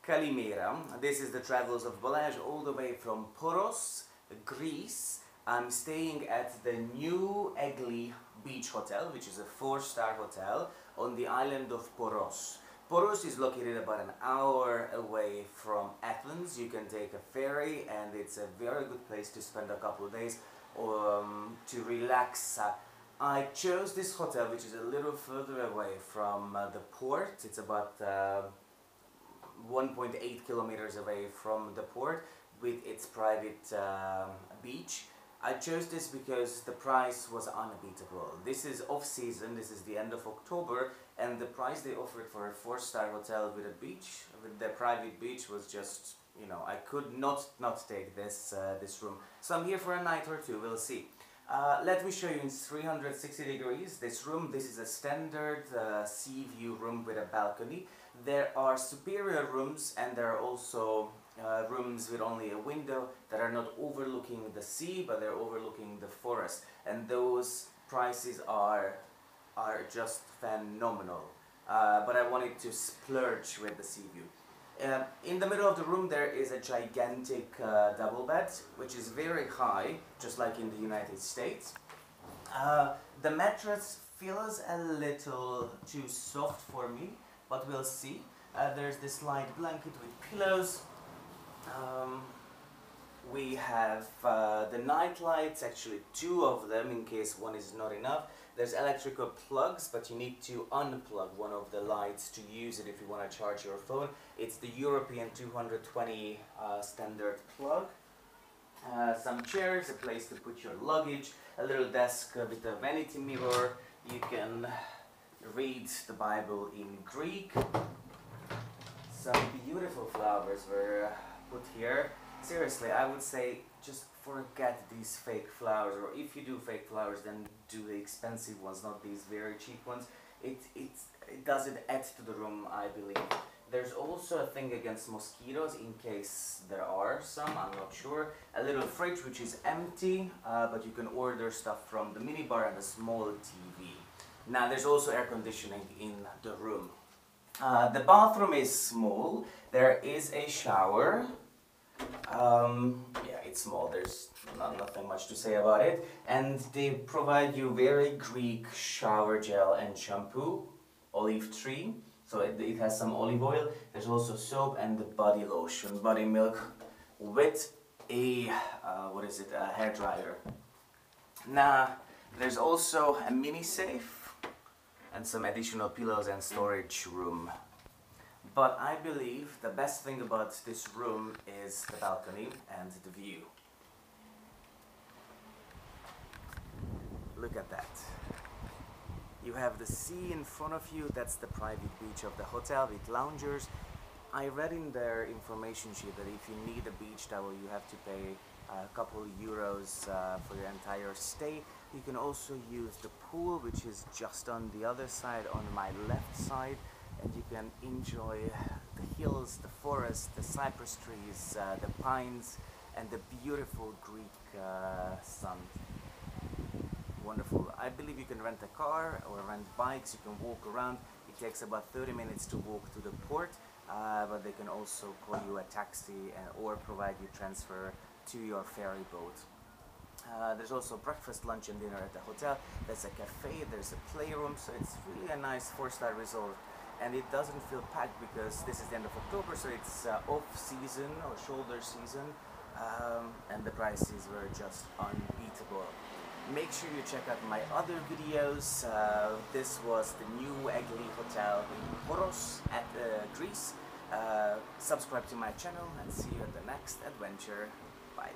Kalimera. This is the travels of Balazs all the way from Poros, Greece. I'm staying at the new Aegina Beach Hotel, which is a 4-star hotel on the island of Poros. Poros is located about an hour away from Athens. You can take a ferry and it's a very good place to spend a couple of days to relax. I chose this hotel, which is a little further away from the port. It's about 1.8 kilometers away from the port with its private beach. I chose this because the price was unbeatable. This is off-season, this is the end of October, and the price they offered for a 4-star hotel with a beach, with the private beach, was just, you know, I could not take this room. So I'm here for a night or two, we'll see. Let me show you in 360 degrees this room. This is a standard sea view room with a balcony. There are superior rooms and there are also rooms with only a window that are not overlooking the sea, but they're overlooking the forest. And those prices are just phenomenal. But I wanted to splurge with the sea view. In the middle of the room there is a gigantic double bed, which is very high, just like in the United States. The mattress feels a little too soft for me, but we'll see. There's this light blanket with pillows. We have the night lights, actually 2 of them in case one is not enough. There's electrical plugs, but you need to unplug one of the lights to use it if you want to charge your phone. It's the European 220 standard plug. Some chairs, a place to put your luggage, a little desk with a vanity mirror. You can read the Bible in Greek. Some beautiful flowers were put here. Seriously, I would say just forget these fake flowers, or if you do fake flowers, then do the expensive ones, not these very cheap ones. It doesn't add to the room, I believe. There's also a thing against mosquitoes, in case there are some, I'm not sure. A little fridge which is empty, but you can order stuff from the minibar and a small TV. Now there's also air conditioning in the room. The bathroom is small. There is a shower. Yeah, it's small, there's nothing much to say about it. And they provide you very Greek shower gel and shampoo, olive tree, so it has some olive oil. There's also soap and the body lotion, body milk, with a, a hair dryer. Now, there's also a mini safe and some additional pillows and storage room. But I believe the best thing about this room is the balcony and the view. Look at that. You have the sea in front of you. That's the private beach of the hotel with loungers. I read in their information sheet that if you need a beach towel, you have to pay a couple euros for your entire stay. You can also use the pool, which is just on the other side, on my left side. And you can enjoy the hills, the forest, the cypress trees, the pines, and the beautiful Greek sun. Wonderful. I believe you can rent a car or rent bikes. You can walk around. It takes about 30 minutes to walk to the port, but they can also call you a taxi or provide you transfer to your ferry boat. There's also breakfast, lunch and dinner at the hotel. There's a cafe, there's a playroom, so it's really a nice 4-star resort. And it doesn't feel packed because this is the end of October, so it's off-season or shoulder season, and the prices were just unbeatable. Make sure you check out my other videos. This was the new Aegina Hotel in Poros at Greece. Subscribe to my channel and see you at the next adventure. Bye.